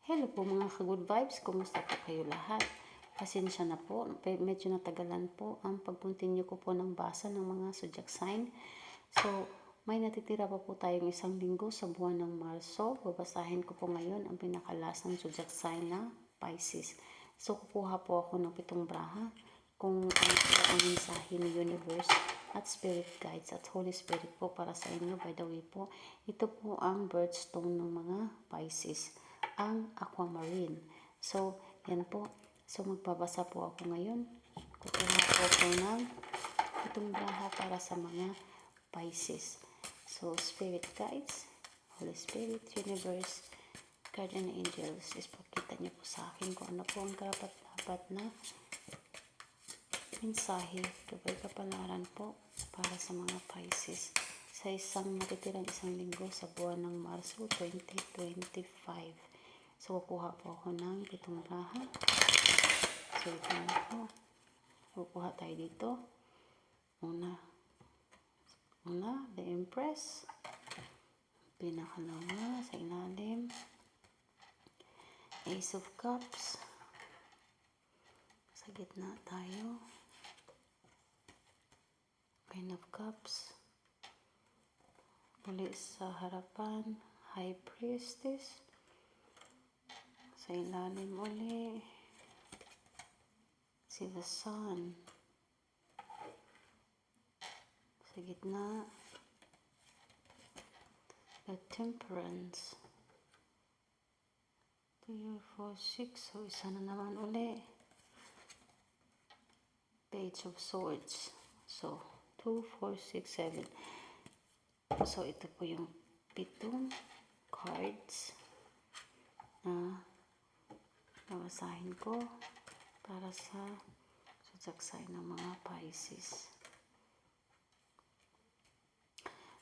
Hello po mga ka-good vibes, kumusta po kayo lahat? Pasensya na po, medyo natagalan po ang pag-continue ko po ng basa ng mga zodiac sign. So, may natitira pa po tayong isang linggo sa buwan ng Marso. Babasahin ko po ngayon ang pinakalasang zodiac sign na Pisces. So, kukuha po ako ng 7 braha kung ano po ang mensahe ni Universe at Spirit Guides at Holy Spirit po para sa inyo. By the way po, ito po ang birthstone ng mga Pisces, ang aquamarine. So, yan po. So, magbabasa po ako ngayon. Kukuha po ako ng 7 braha para sa mga Pisces. So, Spirit Guides, Holy Spirit, Universe, Guardian Angels, is pakita niyo po sa akin kung ano po ang karapat-dapat na mensahe, gabay kapalaran po para sa mga Pisces sa natitirang isang linggo sa buwan ng Marso 2025. So, kukuha po ako ng 7 braha. So, ito na po. Kukuha tayo dito. Una, the Empress. Pinakalawa sa ilalim, Ace of Cups. Sa gitna tayo, Queen of Cups. Uli sa harapan, High Priestess. Sa ilalim uli, si the Sun. Sa gitna, the Temperance. 3, 4, 6. So, isa na naman uli. Page of Swords. So, 2, 4, 6, 7. So, ito po yung 7 cards na babasahin ko para sa zodiac sign ng mga Pisces.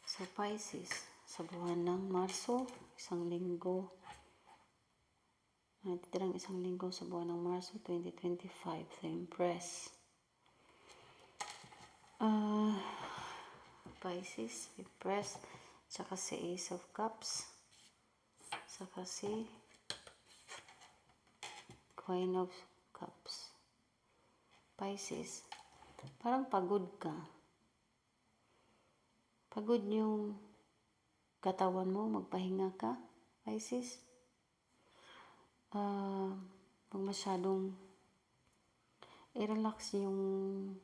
So, Pisces, sa buwan ng Marso, isang linggo, natitirang isang linggo sa buwan ng Marso 2025, the Empress. Pisces, Empress, tsaka si Ace of Cups, tsaka si Queen of Cups. Pisces, parang pagod ka. Pagod yung katawan mo, magpahinga ka, Pisces. Huwag masyadong i-relax yung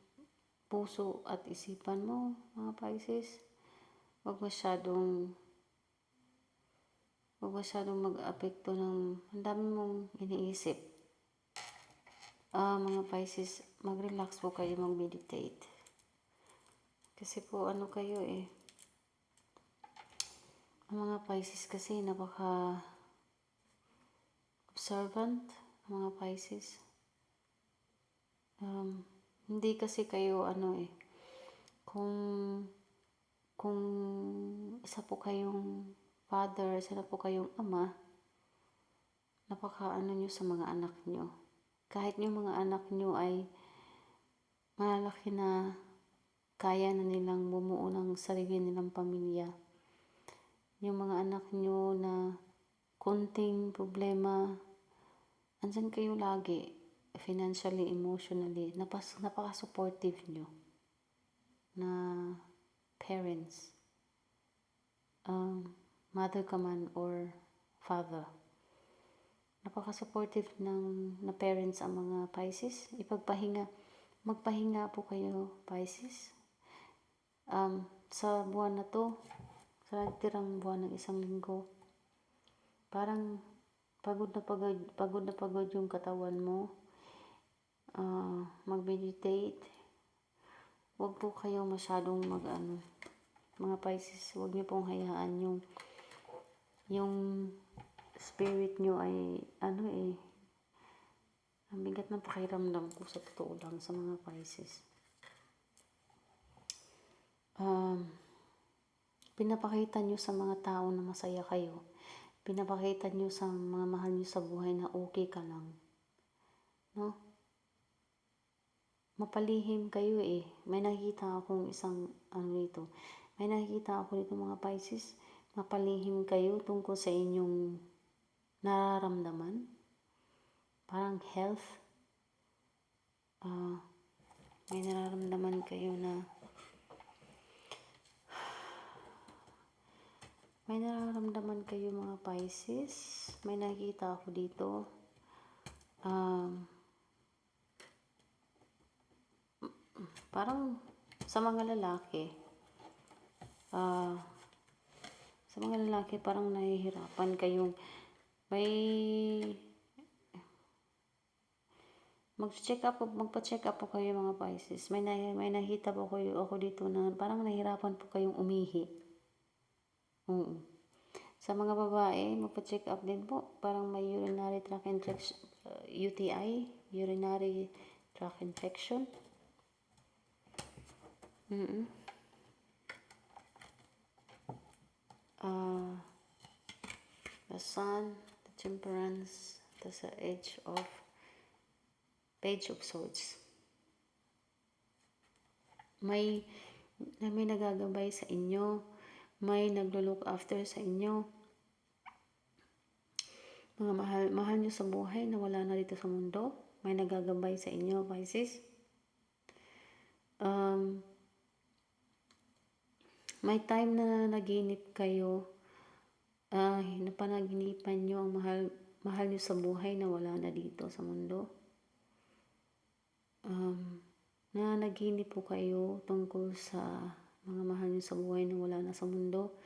puso at isipan mo, mga Pisces. Huwag masyadong mag-apekto ng ang dami mong iniisip. Mga Pisces, mag-relax po kayo, mag-meditate. Kasi po ano kayo ang mga Pisces kasi napaka-observant, mga Pisces. Hindi kasi kayo kung isa po kayong father, isa na po kayong ama, napaka nyo sa mga anak nyo. Kahit yung mga anak nyo ay malalaki na, kaya na nilang bumuo ng sarili nilang pamilya. Yung mga anak nyo na konting problema, andyan kayo lagi, financially, emotionally, napaka-supportive nyo na parents, mother ka man or father. Napaka-supportive na parents ang mga Pisces. Magpahinga po kayo, Pisces. Sa buwan na to, sa nagtirang buwan ng isang linggo, parang pagod na pagod yung katawan mo. Mag-meditate. Huwag po kayo masyadong mga Pisces, huwag niyo pong hayaan yung spirit nyo ay ang bigat ng pakiramdam ko sa totoo lang sa mga Pisces. Pinapakita nyo sa mga tao na masaya kayo. Pinapakita nyo sa mga mahal nyo sa buhay na okay ka lang. No? Mapalihim kayo May nakikita akong isang May nakikita ako dito mga Pisces. Mapalihim kayo tungkol sa inyong nararamdaman? Parang health? May nararamdaman kayo na mga Pisces? May nakikita ako dito. Parang sa mga lalaki, parang nahihirapan kayong magpa-check up po kayo mga Pisces. May nakita po ako dito na parang nahihirapan po kayong umihi. Sa mga babae, magpa-check up din po. Parang may urinary tract infection, UTI, urinary tract infection. The Sun, the Temperance, the Page of Swords. May nagagabay sa inyo, may naglo-look after sa inyo. Mga mahal nyo sa buhay na wala na dito sa mundo, may nagagabay sa inyo, Pisces. May time na naginip kayo, napanaginipan nyo ang mahal nyo sa buhay na wala na dito sa mundo. Na naginip po kayo tungkol sa mga mahal nyo sa buhay na wala na sa mundo.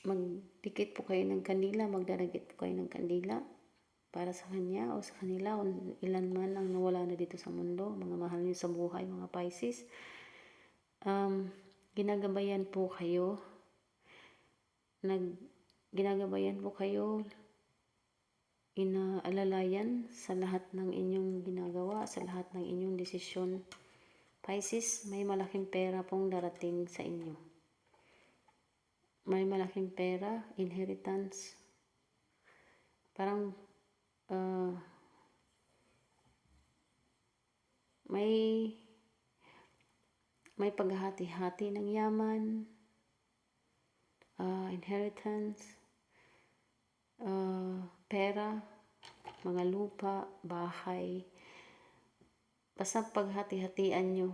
Magdikit po kayo ng kandila, magdaragit po kayo ng kandila para sa kanya o sa kanila o ilan man ang nawala na dito sa mundo, mga mahal nyo sa buhay, mga Pisces. Ginagabayan po kayo, inaalalayan sa lahat ng inyong ginagawa, sa lahat ng inyong desisyon. Pisces, may malaking pera pong darating sa inyo. May malaking pera, inheritance. Parang may paghahati-hati ng yaman, inheritance, pera, mga lupa, bahay. Basta paghati-hatian nyo.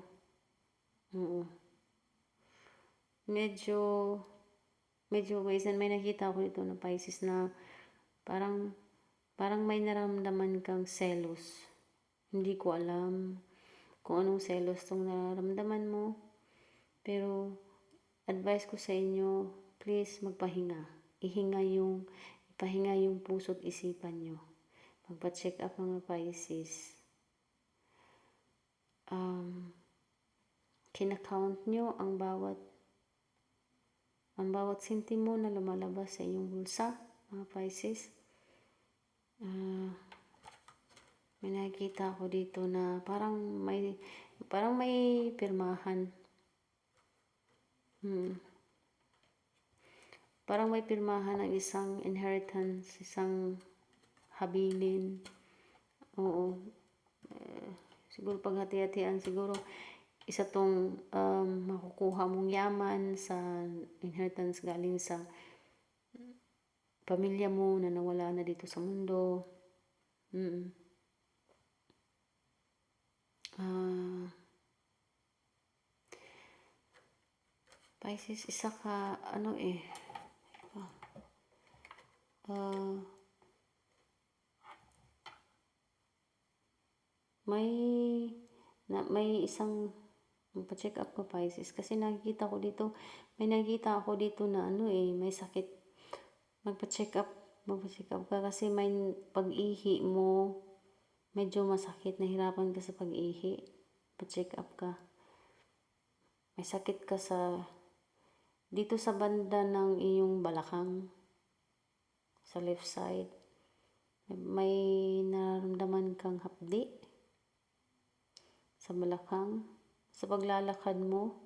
Medyo may nakita ko dito na Pisces na parang may nararamdaman kang selos. Hindi ko alam kung anong selos tong nararamdaman mo. Pero advice ko sa inyo, please magpahinga. Ipahinga yung puso't isipan nyo. Magpa-check up mga Pisces. Kinakount nyo ang bawat sentimo na lumalabas sa inyong bulsa, mga Pisces. May nakikita ako dito na parang may pirmahan. Parang may pirmahan ng isang inheritance, isang habilin. Oo. Siguro paghati-hatian, siguro isa tong makukuha mong yaman sa inheritance galing sa pamilya mo na nawala na dito sa mundo. Pisces, isa ka may isang pa-check up ko Pisces kasi may nakita ako dito na may sakit. Magpa-check up ka kasi may pag-ihi mo medyo masakit, nahirapan ka sa pag-ihi. Pa-check up ka. May sakit ka dito sa banda ng iyong balakang, sa left side. May nararamdaman kang hapdi sa balakang. Sa paglalakad mo,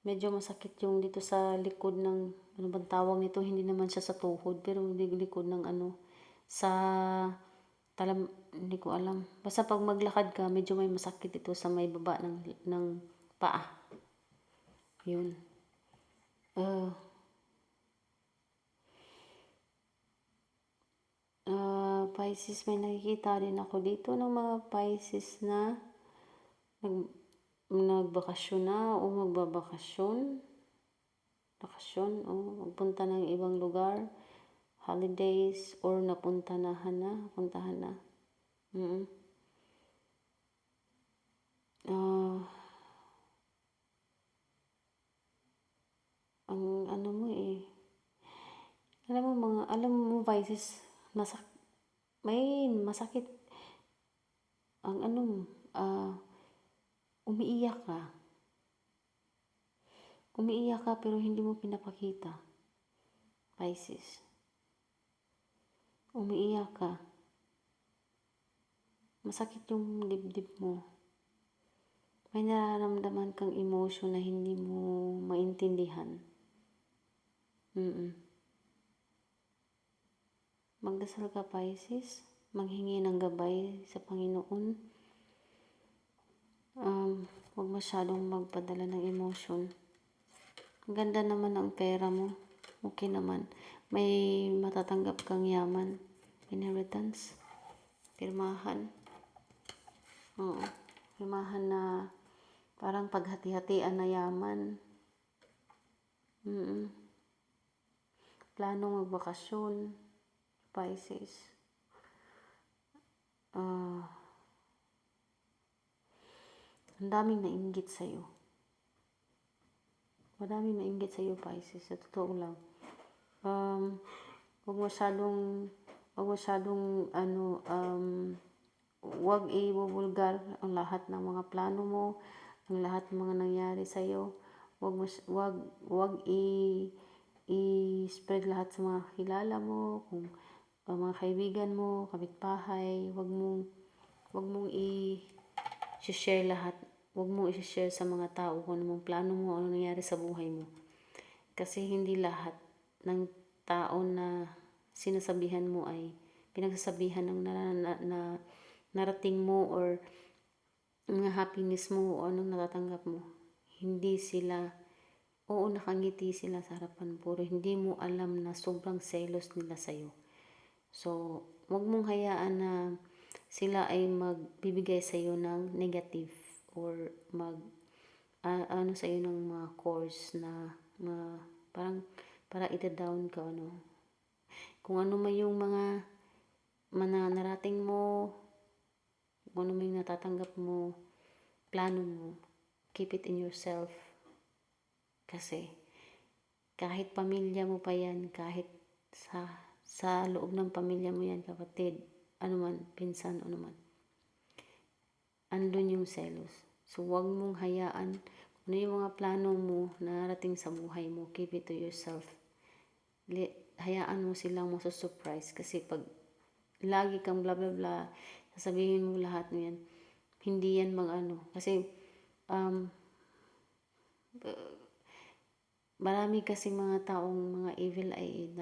medyo masakit yung dito sa likod ng, ano bang tawag nito, hindi naman siya sa tuhod, pero likod ng hindi ko alam. Basta pag maglakad ka, medyo may masakit dito sa may baba ng paa. Yun. Pisces, may nakikita rin ako dito ng mga Pisces na nagbakasyon na o magbabakasyon. Bakasyon o magpunta ng ibang lugar, holidays, or puntahan na. Ang ano mo alam mo Pisces, may masakit ang umiiyak ka pero hindi mo pinapakita, Pisces. Umiiyak ka, masakit yung dibdib mo, may nararamdaman kang emotion na hindi mo maintindihan. Magdasal ka, Pisces, maghingi ng gabay sa Panginoon. Huwag masyadong magpadala ng emotion. Ang ganda naman ang pera mo, okay naman, may matatanggap kang yaman, inheritance, pirmahan. Pirmahan na parang paghati-hatian na yaman. Planong magbakasyon, Pisces. Ang daming nainggit sa'yo. Maraming nainggit sa'yo, Pisces. Sa totoo lang. Huwag masyadong huwag ibubulgar ang lahat ng mga plano mo, ang lahat ng mga nangyari sa'yo. Huwag i-spread lahat sa mga kilala mo, kung mga kaibigan mo, kapitbahay. Huwag mong i-share lahat. Huwag mong i-share sa mga tao kung anong plano mo, ano nangyari sa buhay mo. Kasi hindi lahat ng tao na sinasabihan mo ay pinagsasabihan ng narating mo or mga happiness mo o anong natatanggap mo. Hindi sila, nakangiti sila sa harapan, pero hindi mo alam na sobrang selos nila sa'yo. So, huwag mong hayaan na sila ay magbibigay sa'yo ng negative or sa'yo ng mga course na parang para ita-down ka, kung ano man yung mga narating mo, kung ano man yung natatanggap mo, plano mo, keep it in yourself. Kasi kahit pamilya mo pa yan, kahit sa loob ng pamilya mo yan, kapatid, pinsan, andun yung selos. So, huwag mong hayaan kung ano yung mga plano mo na narating sa buhay mo, keep it to yourself. Hayaan mo silang masusurprise kasi pag lagi kang bla bla bla, sasabihin mo lahat mo yan, hindi yan kasi marami kasi mga taong mga evil ay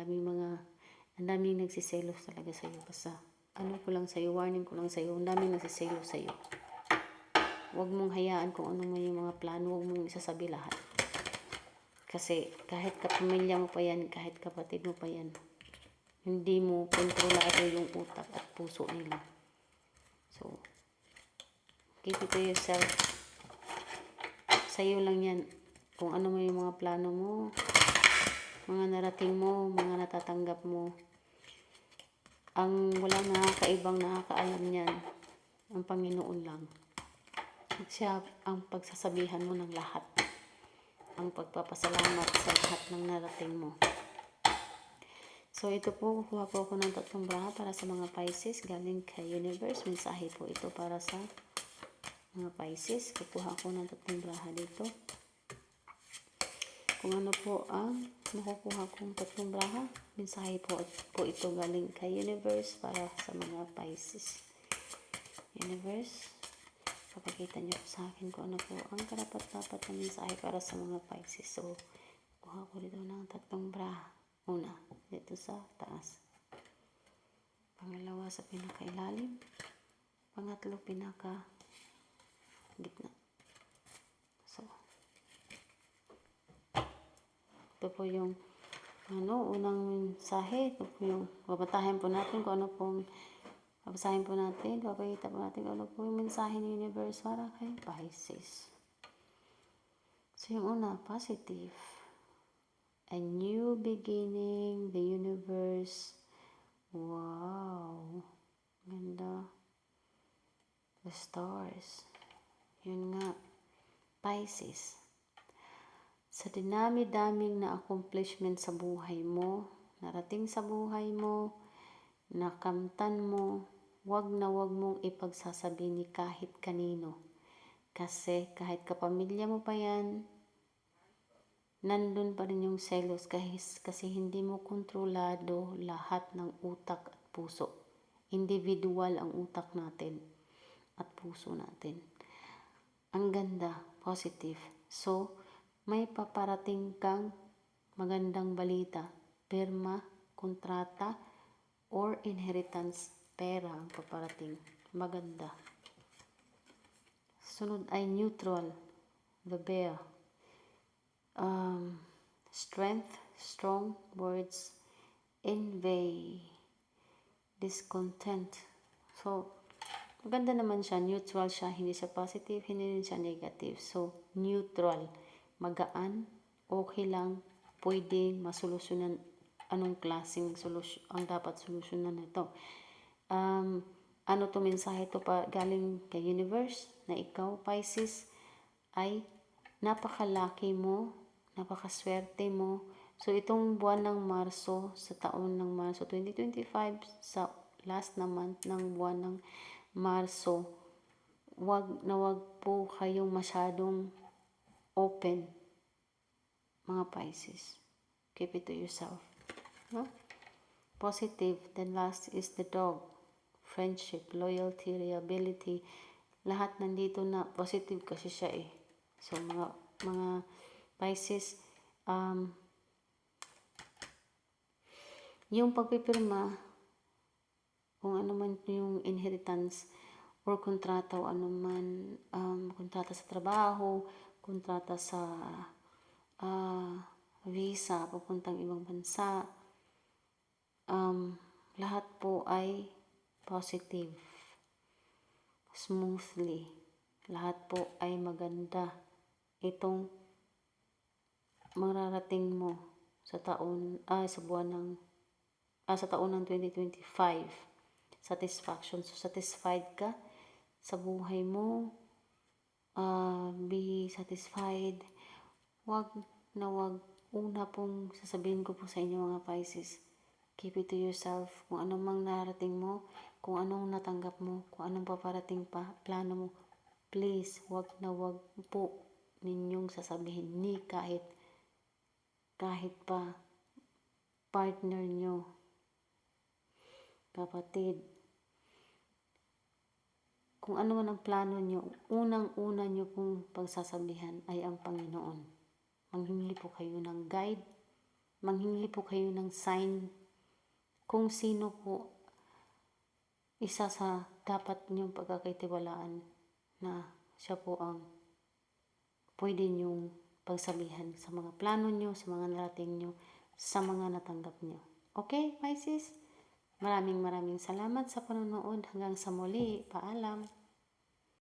ang daming nagsiselos talaga sa'yo. Basta warning ko lang sa'yo, ang daming nagsiselos sa'yo. Huwag mong hayaan kung ano man yung mga plano, huwag mong isasabi lahat. Kasi kahit kapamilya mo pa yan, kahit kapatid mo pa yan, hindi mo kontrolado yung utak at puso nila. So, keep it to yourself. Sa'yo lang yan. Kung ano man yung mga plano mo, mga narating mo, mga natatanggap mo. Ang walang nakakaalam niyan, ang Panginoon lang. Siya ang pagsasabihan mo ng lahat. Ang pagpapasalamat sa lahat ng narating mo. So, ito po, kukuha po ako ng 3 braha para sa mga Pisces galing kay Universe. Mensahe po ito para sa mga Pisces. Kukuha ako ng 3 braha dito. Kung ano po ang nakukuha kong 3 braha, mensahe po ito galing kay Universe para sa mga Pisces. Universe, papakita niyo po sa akin kung ano po ang karapat-dapat na mensahe para sa mga Pisces. So, kuha ko dito ng 3 braha. Una, dito sa taas. Pangalawa, sa pinakailalim. Pangatlo, pinaka-gitna. So, ito po yung unang mensahe. Ito po yung babatahin po natin kung ano pong Babasahin po natin, papakita po natin ano po yung mensahe ng universe para kay Pisces. So, yung una, positive. A new beginning, the universe. Wow. Ganda. The stars. Yun nga. Pisces. Sa dinami-daming na accomplishment sa buhay mo, narating sa buhay mo, nakamtan mo, wag na wag mong ipagsasabi ni kahit kanino. Kasi kahit kapamilya mo pa yan, nandun pa rin yung selos kasi hindi mo kontrolado lahat ng utak at puso. Individual ang utak natin at puso natin. Ang ganda, positive. So, may paparating kang magandang balita, perma, kontrata, or inheritance, pera ang paparating. Maganda. Sunod ay neutral, the bear. Strength, strong words, envy, discontent. So, maganda naman siya, neutral siya, hindi siya positive, hindi rin siya negative. So, neutral, magaan, okay lang, pwedeng masolusyonan anong klaseng solusyon ang dapat solusyonan nito. Ano to mensahe to pa galing kay universe na ikaw, Pisces, ay napakalaki mo, napakaswerte mo. So, itong buwan ng Marso, sa taon ng Marso 2025, sa last na month ng buwan ng Marso, wag po kayong masyadong open, mga Pisces. Keep it to yourself. No? Positive, then last is the dog. Friendship, loyalty, reliability. Lahat nandito na positive kasi siya eh. So, mga Pisces, yung pagpipirma, kung ano man yung inheritance or kontrata o ano man, kontrata sa trabaho, kontrata sa visa, papuntang ibang bansa, lahat po ay positive, smoothly, lahat po ay maganda. Itong mararating mo sa sa buwan ng sa taon ng 2025, satisfaction. So, satisfied ka sa buhay mo, be satisfied. Wag na wag, una pong sasabihin ko po sa inyo mga Pisces, keep it to yourself. Kung anong mang narating mo, kung anong natanggap mo, kung anong paparating pa, plano mo, please, wag na wag po ninyong sasabihin ni kahit pa partner nyo, kapatid. Kung ano man ang plano nyo, unang-una nyo pong pagsasabihan ay ang Panginoon. Manghingi po kayo ng guide, manghingi po kayo ng sign kung sino po isa sa dapat nyong pagkakaitiwalaan na siya po ang pwede nyong pagsabihan sa mga plano nyo, sa mga narating nyo, sa mga natanggap nyo. Okay, Pisces? Maraming salamat sa panonood. Hanggang sa muli. Paalam.